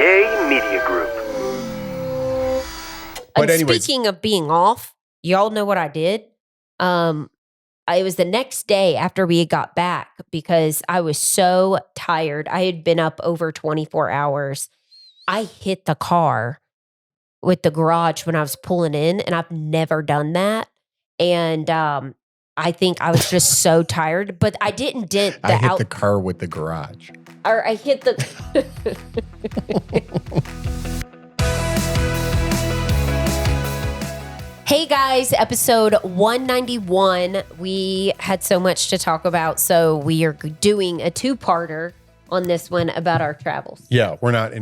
Yay Media Group. But anyways, speaking of being off, y'all know what I did? It was the next day after we got back because I was so tired. I had been up over 24 hours. I hit the car with the garage when I was pulling in, and I've never done that. And I think I was just so tired, but I didn't dent the I hit the car with the garage. Or I hit the... Hey guys, episode 191. We had so much to talk about, so we are doing a two-parter on this one about our travels. Yeah, we're not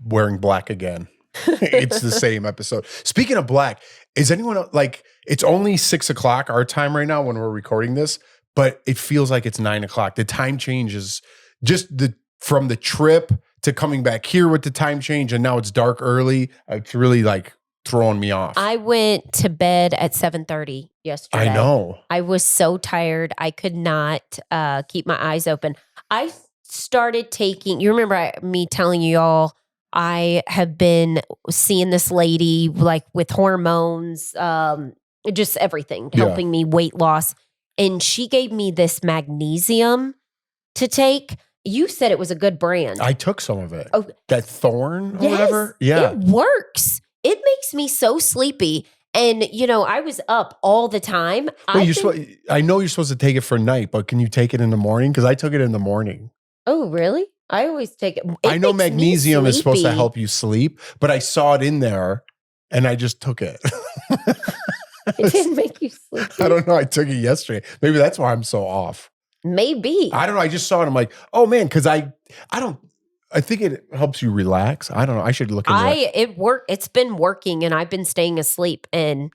wearing black again. It's the same episode. Speaking of black, is anyone like, it's only 6 o'clock our time right now when we're recording this, but it feels like it's 9 o'clock. The time change is just from the trip to coming back here with the time change, and now it's dark early. It's really like throwing me off. I went to bed at 7:30 yesterday. I know. I was so tired. I could not keep my eyes open. I started taking, you remember me telling you all, I have been seeing this lady like with hormones, just everything, helping me weight loss. And she gave me this magnesium to take. You said it was a good brand. I took some of it. Oh, that Thorn or yes, whatever. Yeah. It works. It makes me so sleepy. And, I was up all the time. I know you're supposed to take it for night, but can you take it in the morning? Because I took it in the morning. Oh, really? I always take it. I know magnesium is supposed to help you sleep, but I saw it in there and I just took it. It didn't make you sleepy. I don't know. I took it yesterday. Maybe that's why I'm so off. Maybe. I don't know. I just saw it. I'm like, oh man, because I think it helps you relax. I don't know. I should look into it. It's been working and I've been staying asleep and,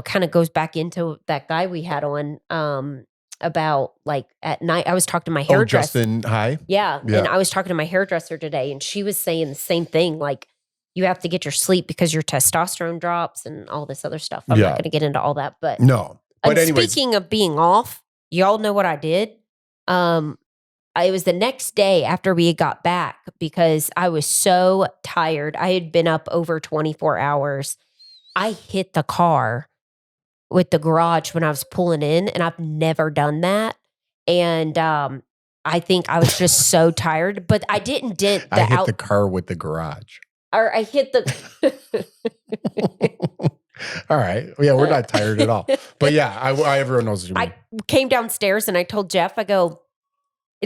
kind of goes back into that guy we had on about like at night. I was talking to my hairdresser. Justin, hi. Yeah. And I was talking to my hairdresser today and she was saying the same thing. Like you have to get your sleep because your testosterone drops and all this other stuff. I'm not going to get into all that, but no. But anyways, speaking of being off, y'all know what I did? It was the next day after we got back because I was so tired. I had been up over 24 hours. I hit the car with the garage when I was pulling in, and I've never done that. And I think I was just so tired, but I didn't dent I hit the car with the garage. Or I hit the... All right. Yeah, we're not tired at all. But yeah, everyone knows what you mean. I came downstairs and I told Jeff, I go,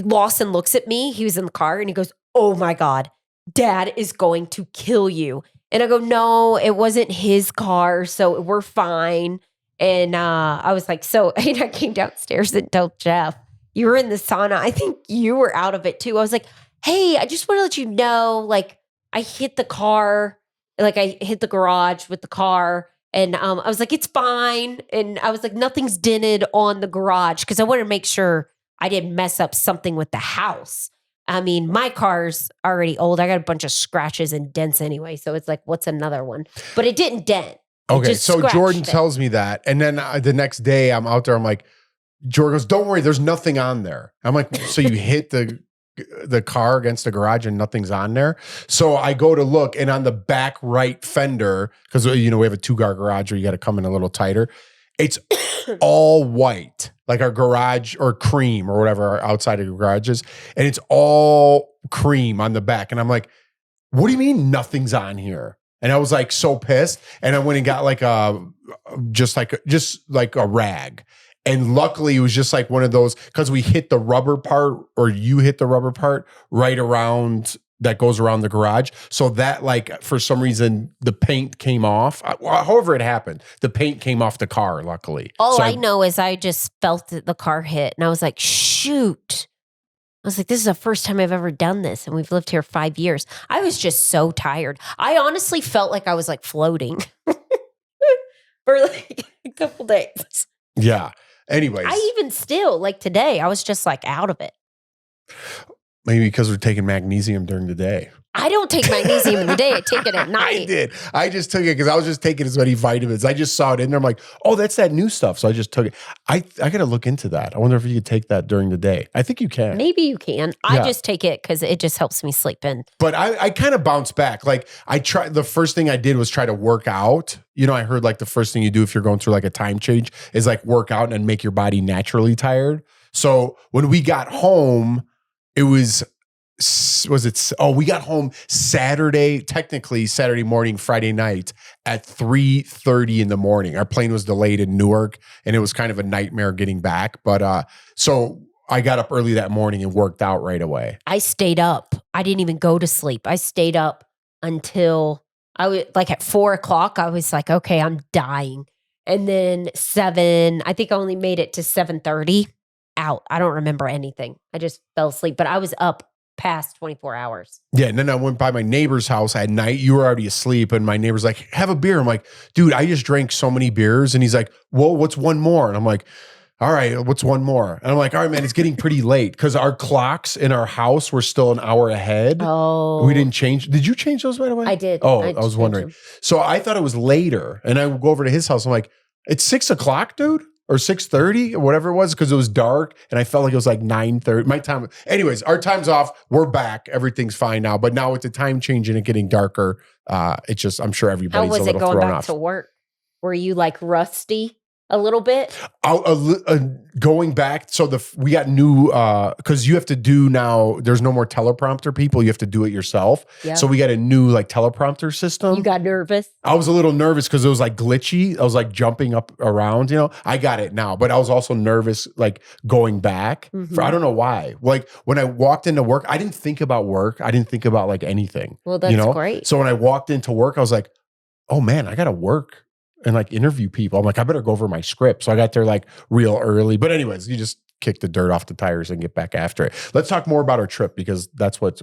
Lawson looks at me. He was in the car and he goes, oh my God, Dad is going to kill you. And I go, no, it wasn't his car. So we're fine. And I was like, and I came downstairs and told Jeff, you were in the sauna. I think you were out of it too. I was like, hey, I just want to let you know, like I hit the car, like I hit the garage with the car. And I was like, it's fine. And I was like, nothing's dented on the garage because I wanted to make sure I didn't mess up something with the house. I mean, my car's already old. I got a bunch of scratches and dents anyway. So it's like, what's another one? But it didn't dent. Okay, so Jordan tells me that. And then the next day I'm out there. I'm like, Jordan goes, don't worry, there's nothing on there. I'm like, so you hit the car against the garage and nothing's on there. So I go to look, and on the back right fender, because we have a 2-car garage where you got to come in a little tighter. It's all white, like our garage or cream or whatever our outside of the garages, and it's all cream on the back. And I'm like, what do you mean nothing's on here? And I was like so pissed, and I went and got like just like a rag. And luckily, it was just like one of those, because we hit the rubber part, or you hit the rubber part right around, that goes around the garage. So that, like, for some reason, the paint came off. However it happened, the paint came off the car, luckily. All I know is I just felt the car hit, and I was like, shoot. I was like, this is the first time I've ever done this, and we've lived here 5 years. I was just so tired. I honestly felt like I was, like, floating for, like, a couple days. Yeah. Anyways. I even still, like today, I was just like out of it. Maybe because we're taking magnesium during the day. I don't take magnesium in the day. I take it at night. I did. I just took it because I was just taking as many vitamins. I just saw it in there. I'm like, oh, that's that new stuff. So I just took it. I got to look into that. I wonder if you could take that during the day. I think you can. Maybe you can. I just take it because it just helps me sleep in. But I kind of bounced back. Like the first thing I did was try to work out. You know, I heard like the first thing you do if you're going through like a time change is like work out and make your body naturally tired. So when we got home, it we got home technically Saturday morning, Friday night at 3:30 in the morning. Our plane was delayed in Newark and it was kind of a nightmare getting back. But so I got up early that morning and worked out right away. I stayed up. I didn't even go to sleep. I stayed up until I was like at 4:00. I was like, okay, I'm dying. And then 7, I think I only made it to 7:30 out. I don't remember anything. I just fell asleep, but I was up past 24 hours. Yeah. And then I went by my neighbor's house at night. You were already asleep. And my neighbor's like, have a beer. I'm like, dude, I just drank so many beers. And he's like, well, what's one more? And I'm like, all right, what's one more? And I'm like, all right, man, it's getting pretty late because our clocks in our house were still an hour ahead. Oh. We didn't change. Did you change those, by the way? I did. Oh, I was wondering. So I thought it was later. And I would go over to his house. I'm like, it's 6:00, dude. Or 6:30 or whatever it was because it was dark and I felt like it was like 9:30. My time. Anyways, our time's off. We're back. Everything's fine now. But now with the time change and it getting darker, it's just I'm sure everybody's a little thrown off. How was it going back to work? Were you like rusty a little bit? Going back, so we got new because you have to do now. There's no more teleprompter people. You have to do it yourself. Yep. So we got a new like teleprompter system. You got nervous? I was a little nervous because it was like glitchy. I was like jumping up around. You know, I got it now, but I was also nervous like going back. Mm-hmm. I don't know why. Like when I walked into work, I didn't think about work. I didn't think about like anything. Well, that's great. So when I walked into work, I was like, oh man, I got to work and like interview people. I'm like, I better go over my script. So I got there like real early. But anyways, you just kick the dirt off the tires and get back after it. Let's talk more about our trip because that's what's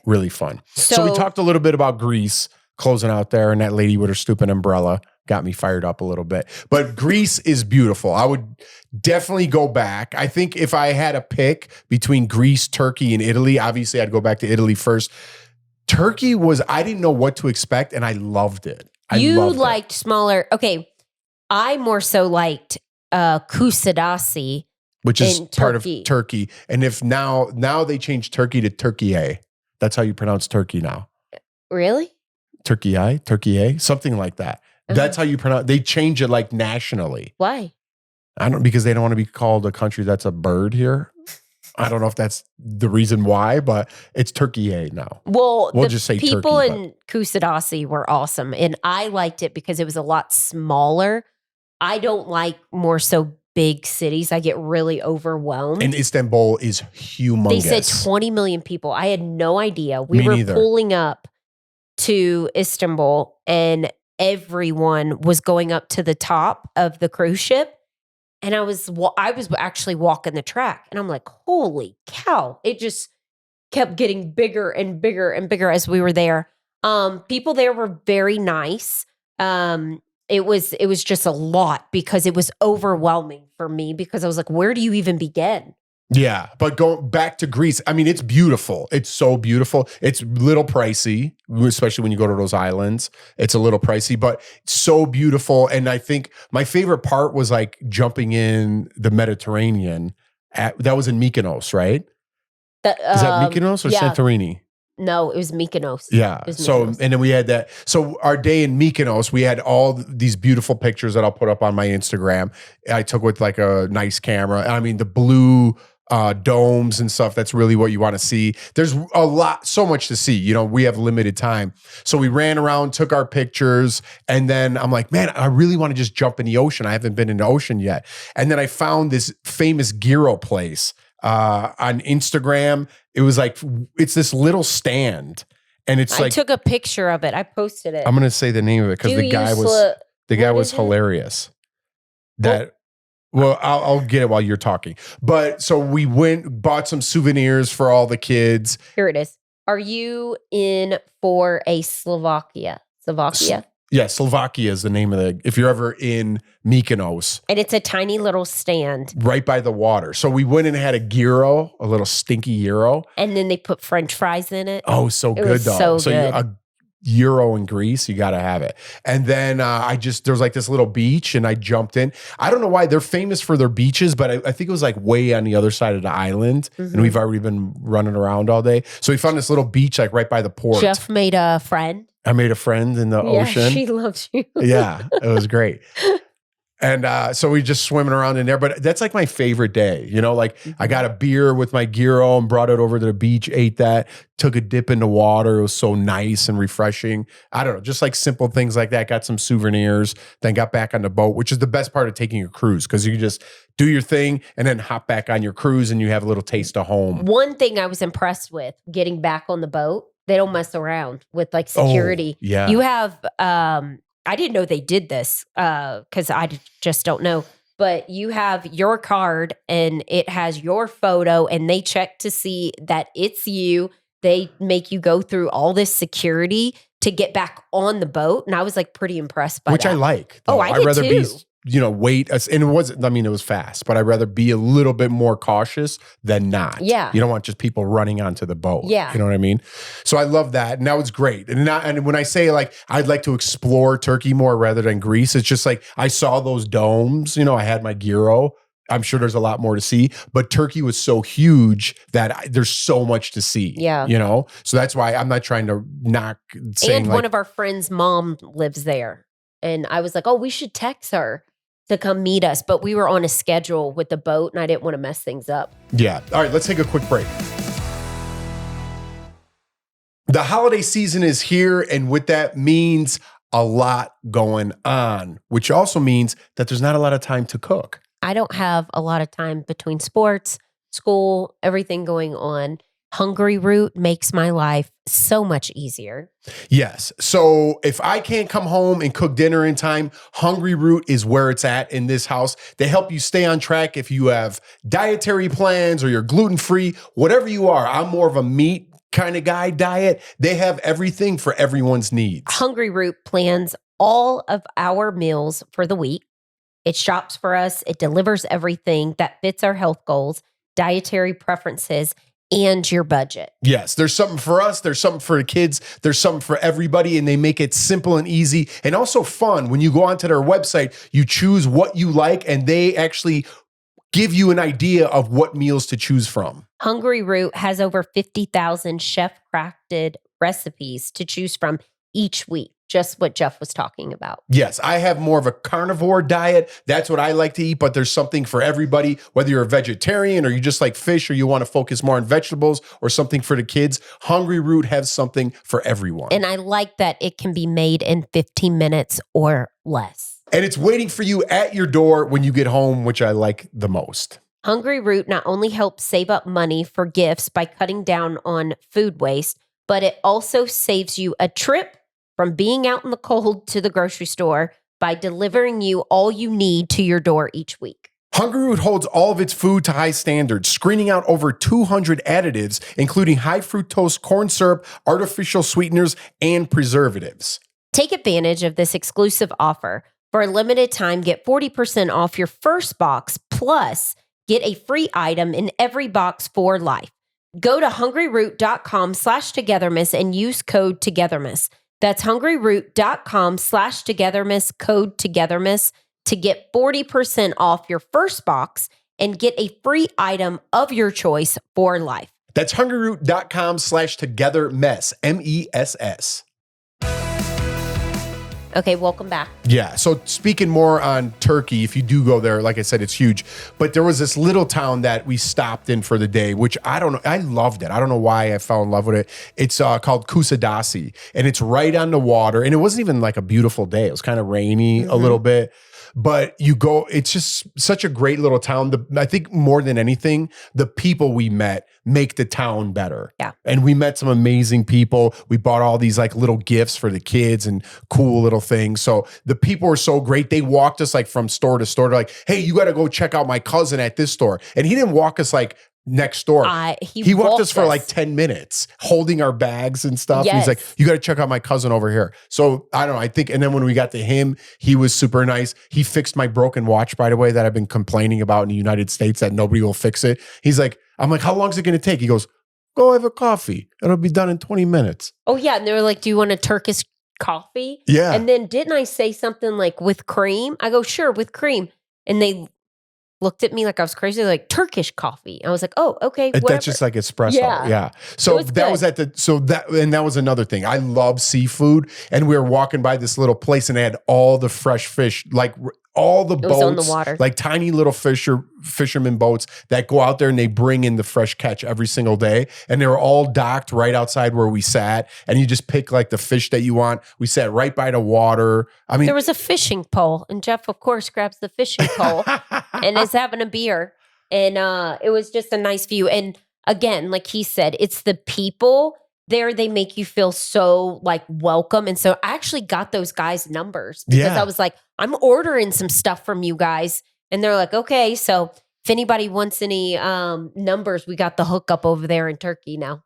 really fun. So we talked a little bit about Greece closing out there and that lady with her stupid umbrella got me fired up a little bit. But Greece is beautiful. I would definitely go back. I think if I had a pick between Greece, Turkey, and Italy, obviously I'd go back to Italy first. Turkey I didn't know what to expect and I loved it. You liked smaller. Okay. I more so liked Kusadasi, which is part of Turkey. And if now they changed Turkey to Turkey. That's how you pronounce Turkey now. Really? Turkey, something like that. Uh-huh. That's how you pronounce. They change it like nationally. Why? I don't because they don't want to be called a country that's a bird here. I don't know if that's the reason why, but it's Turkey now. Well, we'll just say people Turkey, in Kusadasi were awesome, and I liked it because it was a lot smaller. I don't like more so big cities. I get really overwhelmed. And Istanbul is humongous. They said 20 million people. I had no idea. We were pulling up to Istanbul, and everyone was going up to the top of the cruise ship. And I was actually walking the track and I'm like, holy cow. It just kept getting bigger and bigger and bigger as we were there. People there were very nice. It was just a lot because it was overwhelming for me because I was like, where do you even begin? Yeah, but going back to Greece, I mean, it's beautiful. It's so beautiful. It's a little pricey, especially when you go to those islands. It's a little pricey, but so beautiful. And I think my favorite part was like jumping in the Mediterranean. That was in Mykonos, right? Is that Mykonos or Santorini? No, it was Mykonos. Yeah. So, and then we had that. So our day in Mykonos, we had all these beautiful pictures that I'll put up on my Instagram. I took with like a nice camera. I mean, the blue domes and stuff. That's really what you want to see. There's so much to see. You know, we have limited time. So we ran around, took our pictures, and then I'm like, man, I really want to just jump in the ocean. I haven't been in the ocean yet. And then I found this famous gyro place on Instagram. It was like, it's this little stand. And it's I took a picture of it. I posted it. I'm going to say the name of it because the guy was hilarious. Well, I'll get it while you're talking. But so we bought some souvenirs for all the kids. Here it is. Are you in for a Slovakia? Yeah, Slovakia is the name of if you're ever in Mykonos. And it's a tiny little stand. Right by the water. So we went and had a gyro, a little stinky gyro. And then they put French fries in it. Oh, so good though. So good. A gyro in Greece, you got to have it. And then there's like this little beach and I jumped in. I don't know why they're famous for their beaches, but I think it was like way on the other side of the island. And we've already been running around all day. So we found this little beach like right by the port. Jeff made a friend. I made a friend in the ocean. She loves you. Yeah, it was great. And so we just swimming around in there, but that's like my favorite day. You know, like I got a beer with my gyro and brought it over to the beach, ate that, took a dip in the water. It was so nice and refreshing. I don't know, just like simple things like that. Got some souvenirs, then got back on the boat, which is the best part of taking a cruise because you can just do your thing and then hop back on your cruise and you have a little taste of home. One thing I was impressed with getting back on the boat, they don't mess around with like security. Oh, yeah. You have, I didn't know they did this because I just don't know. But you have your card and it has your photo and they check to see that it's you. They make you go through all this security to get back on the boat. And I was like pretty impressed by Which that. I like. Oh, I did rather too. be, wait. And it wasn't, it was fast, but I'd rather be a little bit more cautious than not. Yeah. You don't want just people running onto the boat. Yeah. You know what I mean? So I love that. And that was great. And when I say like, I'd like to explore Turkey more rather than Greece, it's just like, I saw those domes, I had my gyro. I'm sure there's a lot more to see, but Turkey was so huge that there's so much to see. Yeah. So that's why I'm not trying to knock saying And one of our friends' mom lives there. And I was like, oh, we should text her to come meet us. But we were on a schedule with the boat and I didn't want to mess things up. Yeah. All right, let's take a quick break. The holiday season is here, and what that means a lot going on, which also means that there's not a lot of time to cook. I don't have a lot of time between sports, school, everything going on. Hungry Root makes my life so much easier. Yes. So if I can't come home and cook dinner in time, Hungry Root is where it's at in this house. They help you stay on track if you have dietary plans or you're gluten-free, whatever you are. I'm more of a meat kind of guy diet. They have everything for everyone's needs. Hungry Root plans all of our meals for the week. It shops for us. It delivers everything that fits our health goals, dietary preferences, and your budget. Yes, there's something for us. There's something for the kids. There's something for everybody, and they make it simple and easy and also fun. When you go onto their website, you choose what you like, and they actually give you an idea of what meals to choose from. Hungry Root has over 50,000 chef-crafted recipes to choose from each week. Just what Jeff was talking about. Yes, I have more of a carnivore diet. That's what I like to eat, but there's something for everybody, whether you're a vegetarian or you just like fish or you want to focus more on vegetables or something for the kids. Hungry Root has something for everyone. And I like that it can be made in 15 minutes or less. And it's waiting for you at your door when you get home, which I like the most. Hungry Root not only helps save up money for gifts by cutting down on food waste, but it also saves you a trip from being out in the cold to the grocery store by delivering you all you need to your door each week. Hungry Root holds all of its food to high standards, screening out over 200 additives, including high fructose corn syrup, artificial sweeteners, and preservatives. Take advantage of this exclusive offer. For a limited time, get 40% off your first box, plus get a free item in every box for life. Go to hungryroot.com/togetherness and use code togetherness. That's hungryroot.com/togetherness, code togetherness, to get 40% off your first box and get a free item of your choice for life. That's hungryroot.com/togetherness, MESS. Okay, welcome back. Yeah. So speaking more on Turkey, if you do go there, like I said, it's huge. But there was this little town that we stopped in for the day, which I don't know. I loved it. I don't know why I fell in love with it. It's called Kusadasi, and it's right on the water. And it wasn't even like a beautiful day. It was kind of rainy a little bit. But you go, it's just such a great little town. I think more than anything, the people we met make the town better. Yeah. And we met some amazing people. We bought all these like little gifts for the kids and cool little things. So the people were so great. They walked us like from store to store. They're like, hey, you got to go check out my cousin at this store. And he didn't walk us like next door. He walked us for like 10 minutes holding our bags and stuff. Yes. And he's like, you got to check out my cousin over here. So I don't know. I think, and then when we got to him, he was super nice. He fixed my broken watch, by the way, that I've been complaining about in the United States that nobody will fix it. He's like, I'm like, how long is it going to take? He goes, go have a coffee. It'll be done in 20 minutes. Oh yeah. And they were like, do you want a Turkish coffee? Yeah. And then didn't I say something like with cream? I go, sure, with cream. And they looked at me like I was crazy, like Turkish coffee. I was like, oh, okay. That's just like espresso. Yeah. So that good. was that was another thing. I love seafood. And we were walking by this little place and they had all the fresh fish, like all the boats on the water, like tiny little fisherman boats that go out there and they bring in the fresh catch every single day. And they were all docked right outside where we sat. And you just pick like the fish that you want. We sat right by the water. I mean, there was a fishing pole, and Jeff, of course, grabs the fishing pole and is having a beer. And it was just a nice view. And again, like he said, it's the people there. They make you feel so like welcome. And so I actually got those guys' numbers because I was like, I'm ordering some stuff from you guys. And they're like, okay. So if anybody wants any numbers, we got the hookup over there in Turkey now.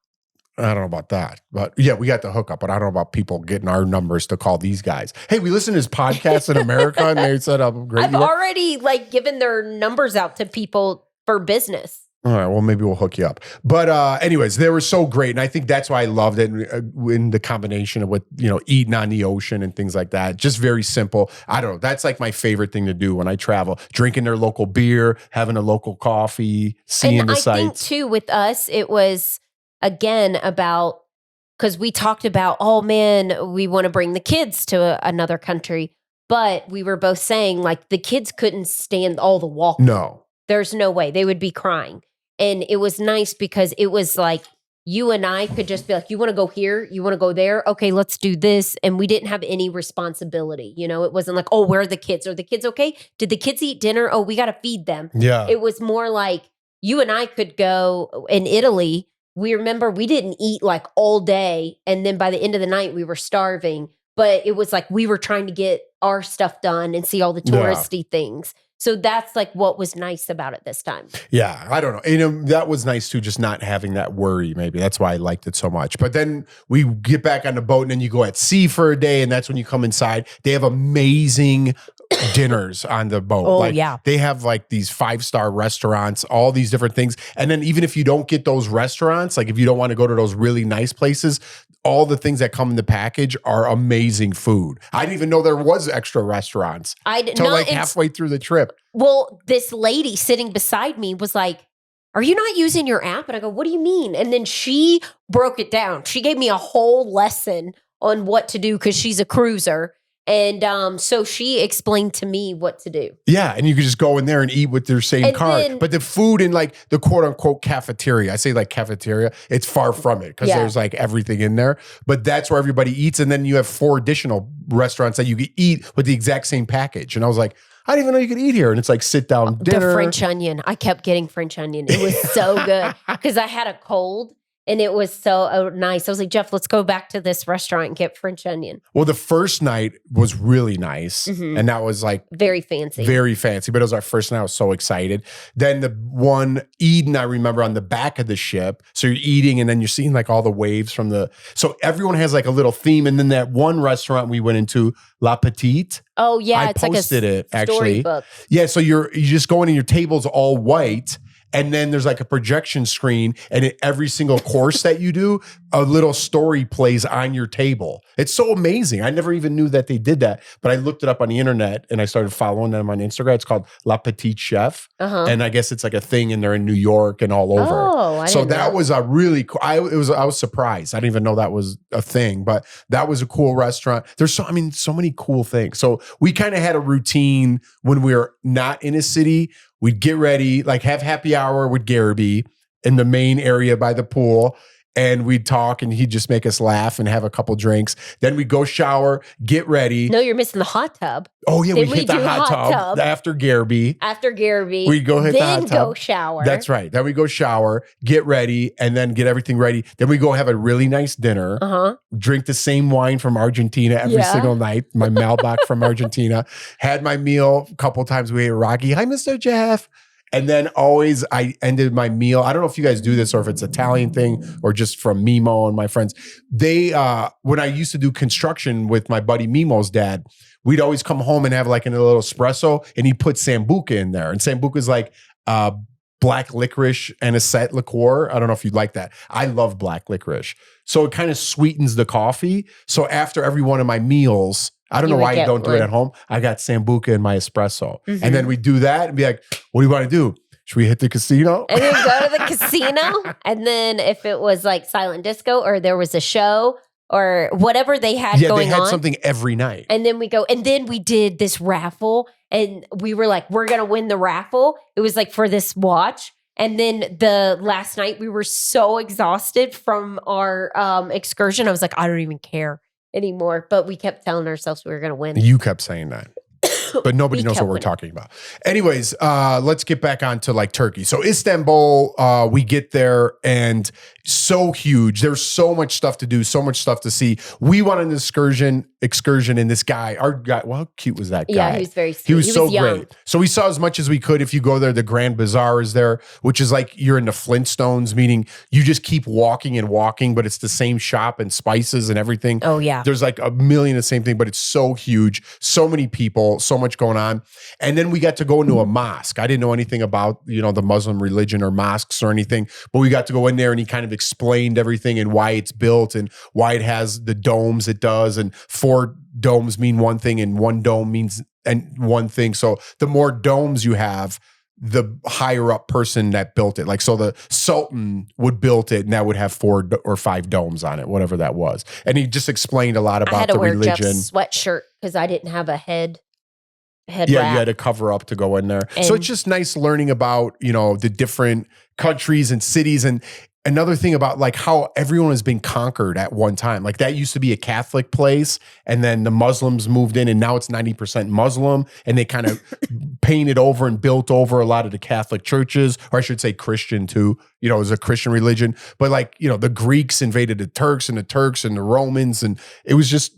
I don't know about that, but yeah, we got the hookup, but I don't know about people getting our numbers to call these guys. Hey, we listen to his podcast in America and they said, I'm great. I've already like given their numbers out to people for business. All right, well, maybe we'll hook you up. But anyways, they were so great. And I think that's why I loved it in the combination of what, eating on the ocean and things like that. Just very simple. I don't know. That's like my favorite thing to do when I travel. Drinking their local beer, having a local coffee, seeing the sights. I think too with us, it was again about, because we talked about, oh man, we want to bring the kids to another country. But we were both saying like the kids couldn't stand all the walking. No. There's no way. They would be crying. And it was nice because it was like you and I could just be like, you want to go here? You want to go there? Okay, let's do this. And we didn't have any responsibility. It wasn't like, oh, where are the kids? Are the kids okay? Did the kids eat dinner? Oh, we got to feed them. Yeah. It was more like you and I could go in Italy. We remember we didn't eat like all day. And then by the end of the night, we were starving. But it was like we were trying to get our stuff done and see all the touristy things. So that's like what was nice about it this time. Yeah, I don't know. That was nice too, just not having that worry maybe. That's why I liked it so much. But then we get back on the boat and then you go at sea for a day and that's when you come inside. They have amazing dinners on the boat. Oh, yeah. They have like these 5-star restaurants, all these different things. And then even if you don't get those restaurants, like if you don't want to go to those really nice places, all the things that come in the package are amazing food. I didn't even know there was extra restaurants until like halfway through the trip. Well, this lady sitting beside me was like, are you not using your app? And I go, what do you mean? And then she broke it down. She gave me a whole lesson on what to do because she's a cruiser. And so she explained to me what to do. Yeah, and you could just go in there and eat with your same card. But the food in like the quote unquote cafeteria, I say like cafeteria, it's far from it because there's like everything in there. But that's where everybody eats. And then you have 4 additional restaurants that you could eat with the exact same package. And I was like, I didn't even know you could eat here. And it's like sit down dinner. The French onion. I kept getting French onion. It was so good because I had a cold. And it was so nice. I was like, Jeff, let's go back to this restaurant and get French onion. Well, the first night was really nice. Mm-hmm. And that was like very fancy. Very fancy. But it was our first night. I was so excited. Then the one Eden, I remember on the back of the ship. So you're eating and then you're seeing like all the waves from so everyone has like a little theme. And then that one restaurant we went into, La Petite. Oh, yeah. It's posted like a storybook. Yeah. So you just go in and your table's all white. And then there's like a projection screen, and in every single course that you do, a little story plays on your table. It's so amazing. I never even knew that they did that, but I looked it up on the internet and I started following them on Instagram. It's called La Petite Chef. Uh-huh. And I guess it's like a thing and they're in New York and all over. Oh, so that was a really cool, I was surprised. I didn't even know that was a thing, but that was a cool restaurant. There's so many cool things. So we kind of had a routine when we were not in a city. We'd get ready, like have happy hour with Garrity in the main area by the pool. And we'd talk and he'd just make us laugh and have a couple drinks. Then we'd go shower, get ready. No, you're missing the hot tub. Oh, yeah, we'd hit the hot tub after Garrity. We'd go hit the hot tub. Then go shower. That's right. Then we go shower, get ready, and then get everything ready. Then we go have a really nice dinner. Uh-huh. Drink the same wine from Argentina every single night. My Malbec from Argentina. Had my meal a couple times. We ate Rocky. Hi, Mr. Jeff. And then always I ended my meal. I don't know if you guys do this or if it's Italian thing or just from Mimo and my friends. They, when I used to do construction with my buddy Mimo's dad, we'd always come home and have like a little espresso and he'd put Sambuca in there. And Sambuca is like, black licorice and a set liqueur. I don't know if you'd like that. I love black licorice. So it kind of sweetens the coffee. So after every one of my meals, I don't know why you don't do it at home. I got Sambuca in my espresso. Mm-hmm. And then we do that and be like, what do you want to do? Should we hit the casino? And then go to the casino. And then if it was like silent disco or there was a show or whatever they had going on. Yeah, they had something every night. And then we go, and then we did this raffle and we were like, we're going to win the raffle. It was like for this watch. And then the last night we were so exhausted from our excursion. I was like, I don't even care anymore. But we kept telling ourselves we were going to win. You kept saying that. But nobody knows what we're talking about. Anyways, let's get back onto like Turkey. So Istanbul, we get there and so huge. There's so much stuff to do, so much stuff to see. We went on an excursion and this guy, our guy, well, how cute was that guy? Yeah, he was very sweet. He was so young. great. So we saw as much as we could. If you go there, the Grand Bazaar is there, which is like you're in the Flintstones, meaning you just keep walking and walking, but it's the same shop and spices and everything. Oh, yeah. There's like a million of the same thing, but it's so huge, so many people, so much going on. And then we got to go into a mosque. I didn't know anything about, the Muslim religion or mosques or anything, but we got to go in there and he kind of explained everything and why it's built and why it has the domes it does. And 4 domes mean one thing and 1 dome means one thing. So the more domes you have, the higher up person that built it. Like, so the Sultan would build it and that would have 4 or 5 domes on it, whatever that was. And he just explained a lot about the religion. I had to wear Jeff's sweatshirt because I didn't have a head wrap. You had to cover up to go in there. So it's just nice learning about, the different countries and cities. And another thing about like how everyone has been conquered at one time. Like that used to be a Catholic place and then the Muslims moved in and now it's 90% Muslim and they kind of painted over and built over a lot of the Catholic churches, or I should say Christian too, it was a Christian religion. But like, the Greeks invaded the Turks and the Romans. And it was just,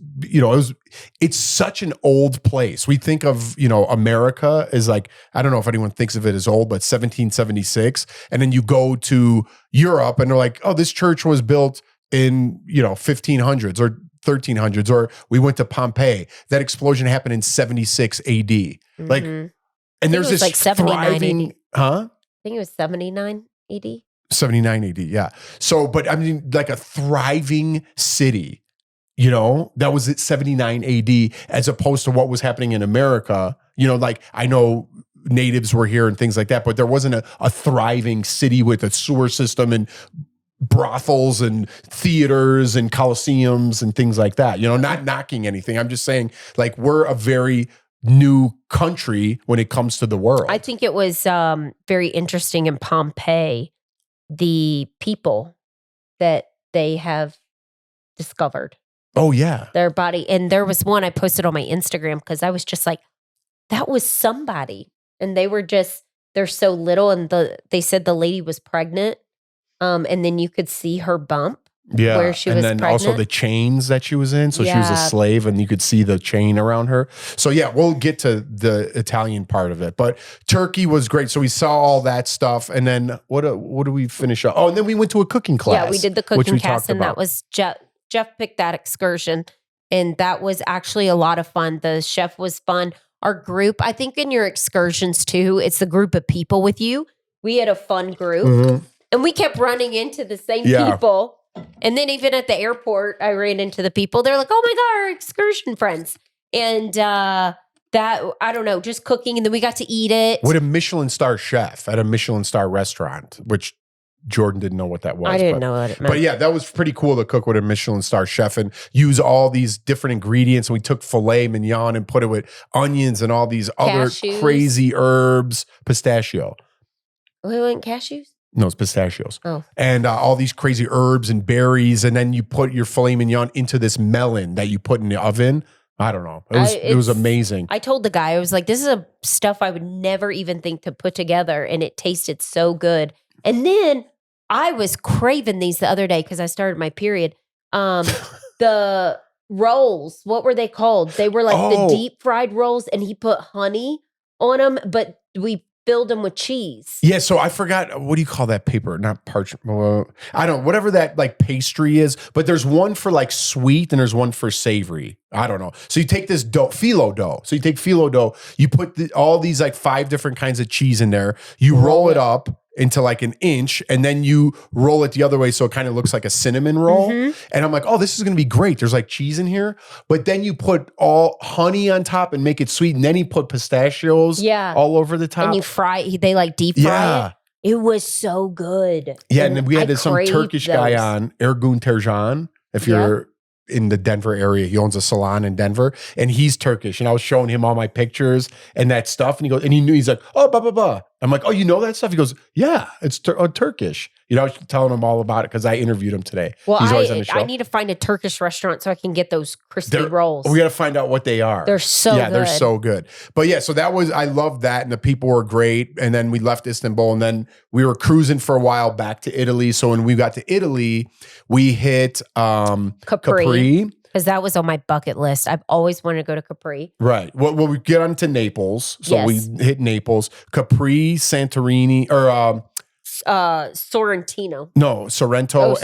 it's such an old place. We think of, America as like, I don't know if anyone thinks of it as old, but 1776. And then you go to Europe and they're like, oh, this church was built in, 1500s or 1300s, or we went to Pompeii. That explosion happened in 76 AD. Mm-hmm. Like, and there's this like thriving, I think it was 79 AD. 79 AD, yeah. So, but I mean, like a thriving city, that was at 79 AD as opposed to what was happening in America. Like I know natives were here and things like that, but there wasn't a thriving city with a sewer system and brothels and theaters and coliseums and things like that. Not knocking anything. I'm just saying like we're a very new country when it comes to the world. I think it was very interesting in Pompeii, the people that they have discovered. Oh, yeah. Their body. And there was one I posted on my Instagram because I was just like, that was somebody. And they're so little. And they said the lady was pregnant. And then you could see her bump. Yeah. Where she was pregnant. Also the chains that she was in. So she was a slave and you could see the chain around her. So yeah, we'll get to the Italian part of it. But Turkey was great. So we saw all that stuff. And then what do we finish up? Oh, and then we went to a cooking class. Yeah, we did the cooking class and that was Jeff picked that excursion. And that was actually a lot of fun. The chef was fun. Our group, I think in your excursions too, it's the group of people with you. We had a fun group. Mm-hmm. And we kept running into the same people. And then even at the airport, I ran into the people. They're like, oh my God, our excursion friends. And that, I don't know, just cooking. And then we got to eat it. With a Michelin star chef at a Michelin star restaurant, which Jordan didn't know what that was. I didn't know what it meant. But yeah, that was pretty cool to cook with a Michelin star chef and use all these different ingredients. And we took filet mignon and put it with onions and all these other crazy herbs. Pistachio. We went cashews? No, it's pistachios. Oh. And all these crazy herbs and berries. And then you put your filet mignon into this melon that you put in the oven. I don't know. It was amazing. I told the guy, I was like, this is stuff I would never even think to put together. And it tasted so good. And then I was craving these the other day because I started my period. The rolls, what were they called? They were like the deep fried rolls. And he put honey on them. But we filled them with cheese. Yeah, so I forgot, what do you call that paper? Not parchment. I don't know, whatever that like pastry is, but there's one for like sweet and there's one for savory. I don't know. So you take this dough, phyllo dough. So you take phyllo dough, you put all these like 5 different kinds of cheese in there, you roll it up into like an inch, and then you roll it the other way so it kind of looks like a cinnamon roll. And I'm like, oh, this is going to be great. There's like cheese in here. But then you put all honey on top and make it sweet. And then you put pistachios all over the top. And you they like deep fry it. It was so good. Yeah, and then we had some Turkish guy on, Ergun Terjan, if you're in the Denver area. He owns a salon in Denver, and he's Turkish. And I was showing him all my pictures and that stuff. And he goes, and he knew, he's like, oh, blah, blah, blah. I'm like, oh, you know that stuff? He goes, yeah, it's Turkish. You know, I was telling him all about it because I interviewed him today. Well, he's always on the show. I need to find a Turkish restaurant so I can get those crispy rolls. We got to find out what they are. They're so good. They're so good. But yeah, so I loved that. And the people were great. And then we left Istanbul, and then we were cruising for a while back to Italy. So when we got to Italy, we hit Capri. Because that was on my bucket list. I've always wanted to go to Capri. Right. Well, we get on to Naples. So we hit Naples, Capri, Santorini, or Sorrentino. No, Sorrento,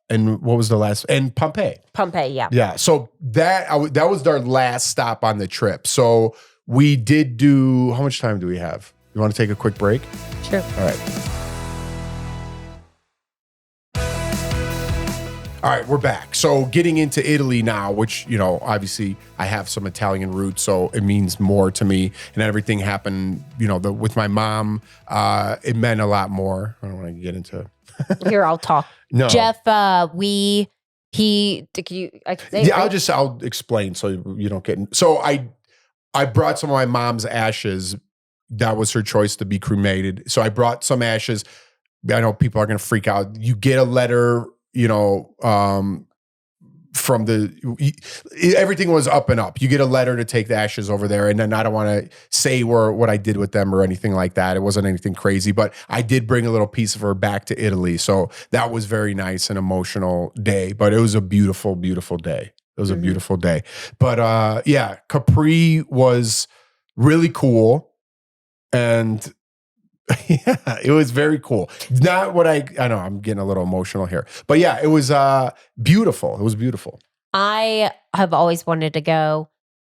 and what was the last? And Pompeii. Pompeii, yeah. Yeah. So that was our last stop on the trip. So we did do. How much time do we have? You want to take a quick break? Sure. All right. All right, we're back. So getting into Italy now, which, you know, obviously I have some Italian roots, so it means more to me. And everything happened, you know, with my it meant a lot more. I don't want to get into. Here, I'll talk. No, Jeff. I'll explain so you don't get. So I brought some of my mom's ashes. That was her choice to be cremated. So I brought some ashes. I know people are going to freak out. You get a letter. You know, from everything was up and up. You get a letter to take the ashes over there. And then I don't want to say what I did with them or anything like that. It wasn't anything crazy, but I did bring a little piece of her back to Italy. So that was very nice and emotional day, but it was a beautiful, beautiful day. It was a beautiful day. But yeah, Capri was really cool. And yeah, it was very cool. Not what I know, I'm getting a little emotional here. But yeah, it was beautiful. It was beautiful. I have always wanted to go,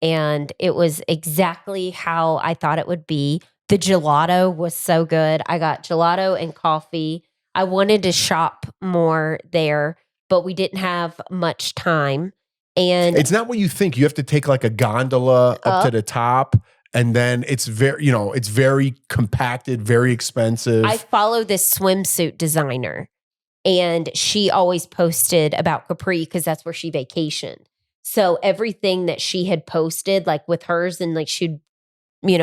and it was exactly how I thought it would be. The gelato was so good. I got gelato and coffee. I wanted to shop more there, but we didn't have much time. And it's not what you think. You have to take like a gondola up to the top. And then it's very compacted, very expensive. I follow this swimsuit designer, and she always posted about Capri because that's where she vacationed. So everything that she had posted, like with hers, and like she'd,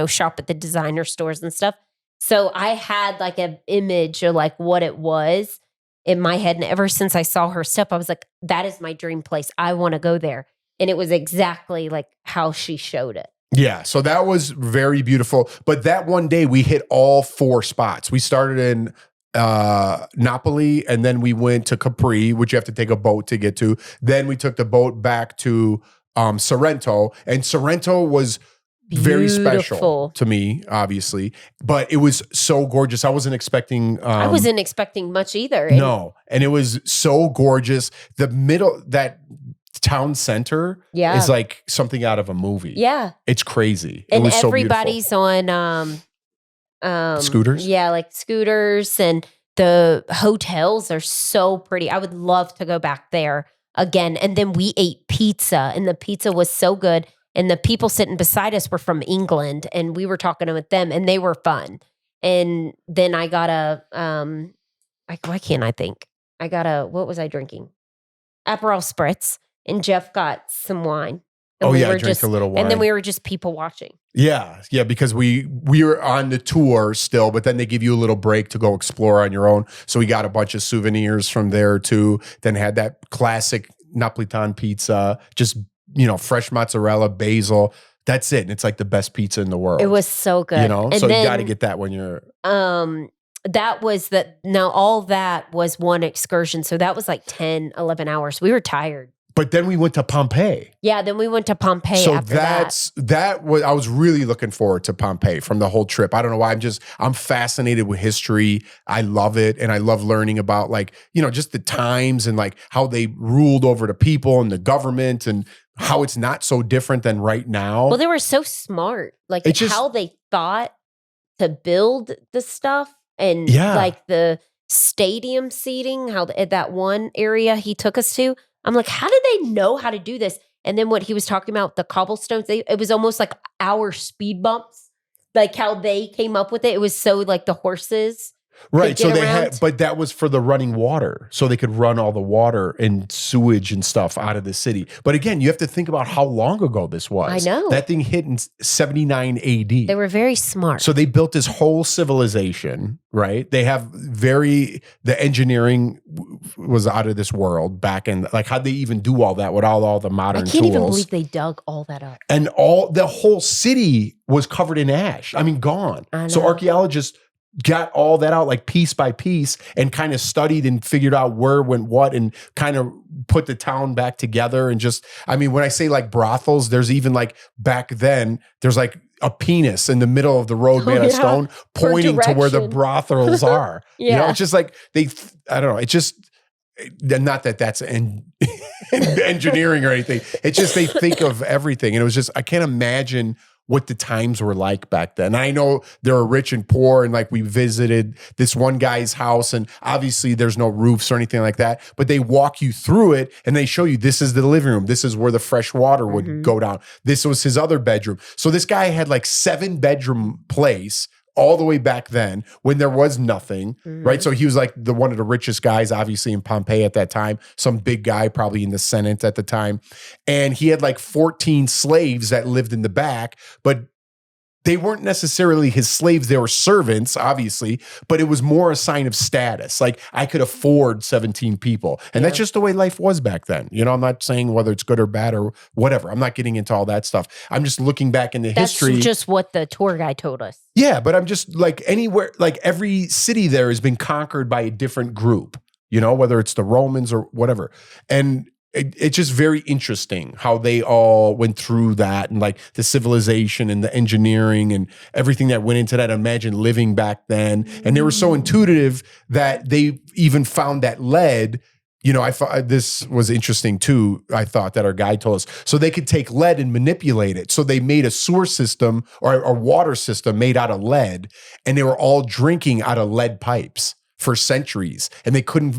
shop at the designer stores and stuff. So I had like an image of like what it was in my head. And ever since I saw her stuff, I was like, that is my dream place. I want to go there. And it was exactly like how she showed it. Yeah, so that was very beautiful. But that one day we hit all 4 spots. We started in Napoli, and then we went to Capri, which you have to take a boat to get to. Then we took the boat back to Sorrento, and Sorrento was very special to me, obviously. But it was so gorgeous. I wasn't expecting. I wasn't expecting much either. No, and it was so gorgeous. The middle that. Town center is like something out of a movie. Yeah. It's crazy. And it was everybody's so on scooters. Yeah, like scooters, and the hotels are so pretty. I would love to go back there again. And then we ate pizza, and the pizza was so good. And the people sitting beside us were from England, and we were talking with them, and they were fun. And then I got why can't I think? I got what was I drinking? Aperol Spritz. And Jeff got some wine. And I drank a little wine. And then we were just people watching. Yeah, because we were on the tour still, but then they give you a little break to go explore on your own. So we got a bunch of souvenirs from there too. Then had that classic Napolitan pizza, just, fresh mozzarella, basil. That's it. And it's like the best pizza in the world. It was so good. And so you got to get that when you're... That was all that was one excursion. So that was like 10, 11 hours. We were tired. But then we went to Pompeii. Yeah, then we went to Pompeii So after that was, I was really looking forward to Pompeii from the whole trip. I don't know why. I'm fascinated with history. I love it. And I love learning about like, just the times and like how they ruled over the people and the government and how it's not so different than right now. Well, they were so smart. Like how they thought to build the stuff and like the stadium seating, how that one area he took us to. I'm like, how did they know how to do this? And then what he was talking about, the cobblestones, it was almost like our speed bumps, like how they came up with it. It was so like the horses. Right. So but that was for the running water. So they could run all the water and sewage and stuff out of the city. But again, you have to think about how long ago this was. I know. That thing hit in 79 AD. They were very smart. So they built this whole civilization, right? They have the engineering was out of this world back in, like how'd they even do all that with all the modern tools? I can't even believe they dug all that up. And the whole city was covered in ash. I mean, gone. So archaeologists got all that out like piece by piece and kind of studied and figured out where went what and kind of put the town back together. And just, I mean, when I say like brothels, there's even like back then, there's like a penis in the middle of the road made of stone pointing to where the brothels are. It's just like I don't know. It's just not that that's engineering or anything. It's just they think of everything. And it was just, I can't imagine what the times were like back then. I know there were rich and poor, and like we visited this one guy's house, and obviously there's no roofs or anything like that, but they walk you through it and they show you this is the living room. This is where the fresh water would go down. This was his other bedroom. So this guy had like 7-bedroom place all the way back then when there was nothing, right? So he was like one of the richest guys, obviously in Pompeii at that time, some big guy probably in the Senate at the time. And he had like 14 slaves that lived in the back, but they weren't necessarily his slaves. They were servants, obviously, but it was more a sign of status. Like I could afford 17 people. And that's just the way life was back then. I'm not saying whether it's good or bad or whatever. I'm not getting into all that stuff. I'm just looking back into history. That's just what the tour guide told us. Yeah, but I'm just like anywhere, like every city there has been conquered by a different group, whether it's the Romans or whatever. And it's just very interesting how they all went through that and like the civilization and the engineering and everything that went into that. Imagine living back then. And they were so intuitive that they even found that lead. I thought this was interesting too. I thought that our guide told us. So they could take lead and manipulate it. So they made a sewer system or a water system made out of lead, and they were all drinking out of lead pipes for centuries, and they couldn't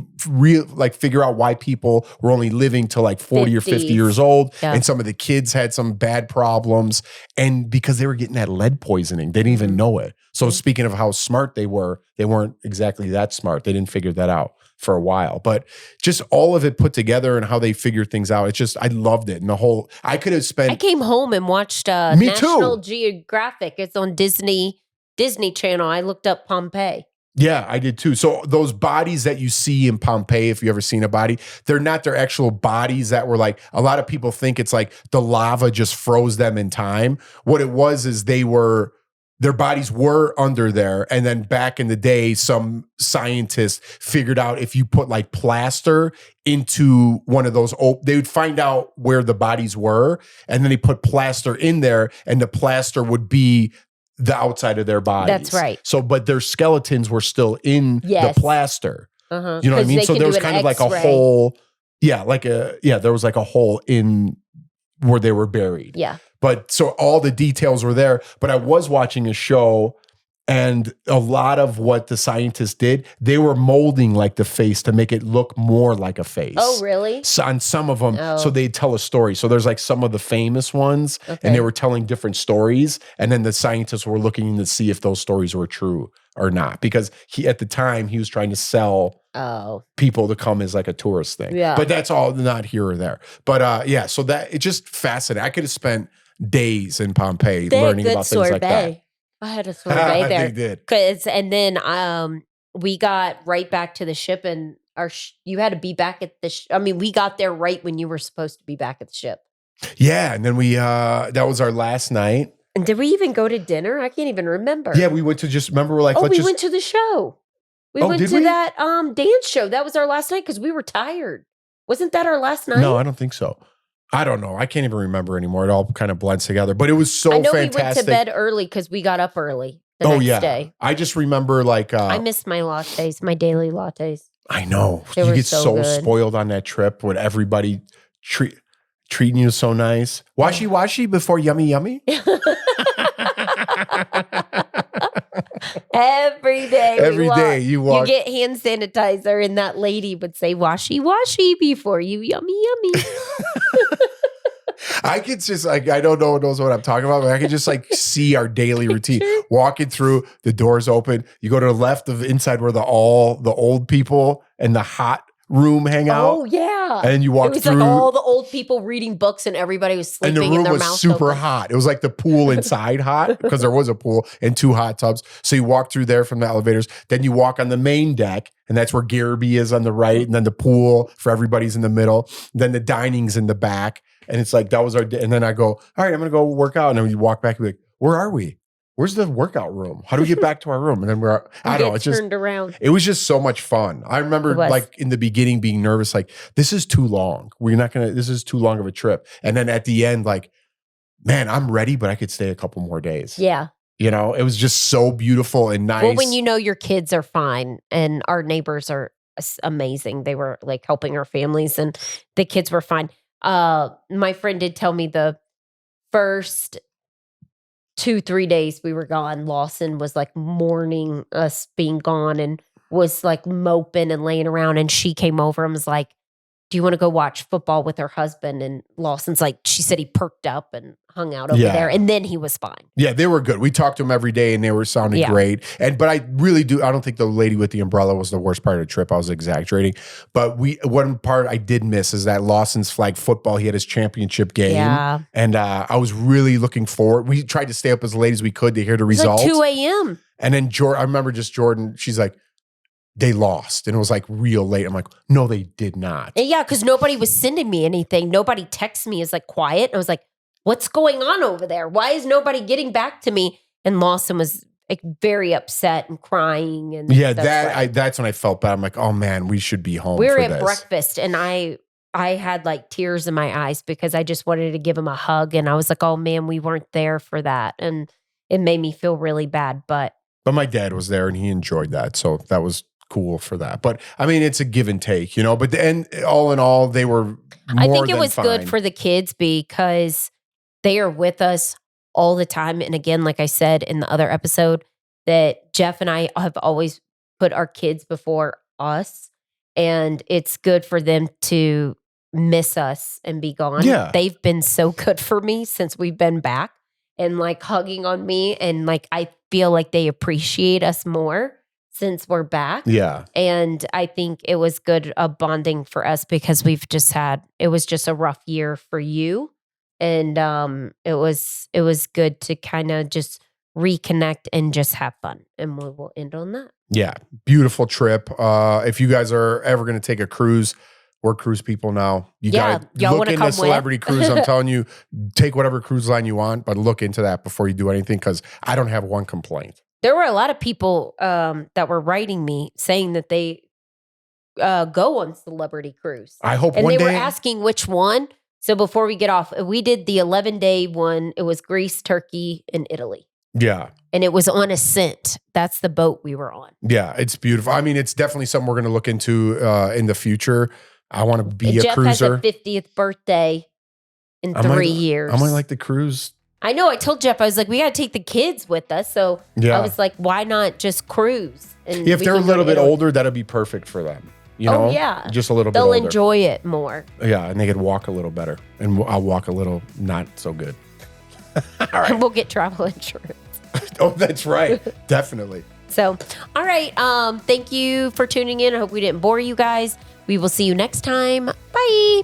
figure out why people were only living till like 40 or 50 years old. And some of the kids had some bad problems, and because they were getting that lead poisoning, they didn't even know it. So speaking of how smart they weren't exactly that smart. They didn't figure that out for a while, but just all of it put together and how they figured things out. It's just, I loved it. And I came home and watched National Geographic. It's on Disney Channel. I looked up Pompeii. Yeah, I did too. So those bodies that you see in Pompeii, if you ever seen a body, they're not their actual bodies that were like, a lot of people think it's like the lava just froze them in time. What it was is their bodies were under there. And then back in the day, some scientists figured out if you put like plaster into one of those, they would find out where the bodies were. And then they put plaster in there, and the plaster would be the outside of their bodies. That's right. So, but their skeletons were still in the plaster. You know what I mean? So there was kind of like a hole. Yeah, there was like a hole in where they were buried. Yeah. But so all the details were there. But I was watching a show, and a lot of what the scientists did, they were molding like the face to make it look more like a face. Oh, really? So on some of them, so they tell a story. So there's like some of the famous ones, and they were telling different stories. And then the scientists were looking to see if those stories were true or not. Because at the time, he was trying to sell people to come as like a tourist thing. Yeah. But that's all not here or there. But so that it's just fascinating. I could have spent days in Pompeii learning about things like that. I had a sorbet there. They did. And then we got right back to the ship, and you had to be back at the we got there right when you were supposed to be back at the ship. Yeah, and then we that was our last night. And did we even go to dinner? I can't even remember. Yeah, we went to we went to the show. We went to that dance show. That was our last night because we were tired. Wasn't that our last night? No, I don't think so. I don't know. I can't even remember anymore. It all kind of blends together. But it was so I know fantastic. we went to bed early because we got up early the next day. I just remember like I missed my lattes, my daily lattes. I know. They you were get so so good. spoiled on that trip with everybody treating you so nice. Washy before yummy. Every day. Every day you walk. You get hand sanitizer, and that lady would say, washy before you yummy. I could just like, I don't know who knows what I'm talking about, but I could just like see our daily routine. Walking through, the doors open. You go to the left of inside where the old people and the hot room hang out. Oh yeah. And you walk It was through. like all the old people reading books and everybody was sleeping And the room in their was mouth super open. hot. It was like the pool inside hot because there was a pool and 2 hot tubs. So you walk through there from the elevators. Then you walk on the main deck, and that's where Garrity is on the right. And then the pool for everybody's in the middle. Then the dining's in the back. And it's like, that was our day. And then I go, all right, I'm going to go work out. And then you walk back and be like, where are we? Where's the workout room? How do we get back to our room? And then I don't know. It's just turned around. It was just so much fun. I remember like in the beginning being nervous, like this is too long. This is too long of a trip. And then at the end, like, man, I'm ready, but I could stay a couple more days. Yeah. You know, it was just so beautiful and nice. Well, when you know your kids are fine, and our neighbors are amazing. They were like helping our families, and the kids were fine. My friend did tell me the first 2-3 days we were gone, Lawson was like mourning us being gone and was like moping and laying around. And she came over and was like, do you want to go watch football with her husband? And Lawson's like, she said he perked up and hung out over there. And then he was fine. Yeah, they were good. We talked to him every day and they were sounding great. But I really I don't think the lady with the umbrella was the worst part of the trip. I was exaggerating. But one part I did miss is that Lawson's flag football, he had his championship game. Yeah. And I was really looking forward. We tried to stay up as late as we could to hear the results. Like 2 a.m. And then I remember just Jordan, she's like, they lost. And it was like real late. I'm like, no, they did not. Yeah, because nobody was sending me anything. Nobody texted me. It's like quiet. And I was like, what's going on over there? Why is nobody getting back to me? And Lawson was like very upset and crying. And yeah, that's when I felt bad. I'm like, oh man, we should be home. We were at breakfast, and I had like tears in my eyes because I just wanted to give him a hug. And I was like, oh man, we weren't there for that. And it made me feel really bad. But my dad was there and he enjoyed that. So that was cool for that. But I mean, it's a give and take, you know, but all in all, they were more I think it was fine. Good for the kids because they are with us all the time. And again, like I said in the other episode, that Jeff and I have always put our kids before us. And it's good for them to miss us and be gone. Yeah. They've been so good for me since we've been back and like hugging on me. And like, I feel like they appreciate us more since we're back. Yeah. And I think it was good bonding for us because it was just a rough year for you. And it was good to kind of just reconnect and just have fun. And we will end on that. Yeah. Beautiful trip. If you guys are ever going to take a cruise, we're cruise people now. You got to look into Celebrity Cruise. I'm telling you, take whatever cruise line you want, but look into that before you do anything because I don't have one complaint. There were a lot of people that were writing me saying that they go on Celebrity Cruise. I hope and one day. And they were asking which one. So before we get off, we did the 11-day one. It was Greece, Turkey, and Italy. Yeah. And it was on Ascent. That's the boat we were on. Yeah, it's beautiful. I mean, it's definitely something we're going to look into in the future. I want to be a cruiser. Jeff has a 50th birthday in 3 years. I might like the cruise. I know. I told Jeff, I was like, we got to take the kids with us. So I was like, why not just cruise? And if they're a little bit older, that'd be perfect for them. You know? Yeah. Just a little bit They'll older. enjoy it more. Yeah, and they could walk a little better. And I'll walk a little not so good. All right. And we'll get travel insurance. Oh, that's right. Definitely. So, all right. Thank you for tuning in. I hope we didn't bore you guys. We will see you next time. Bye.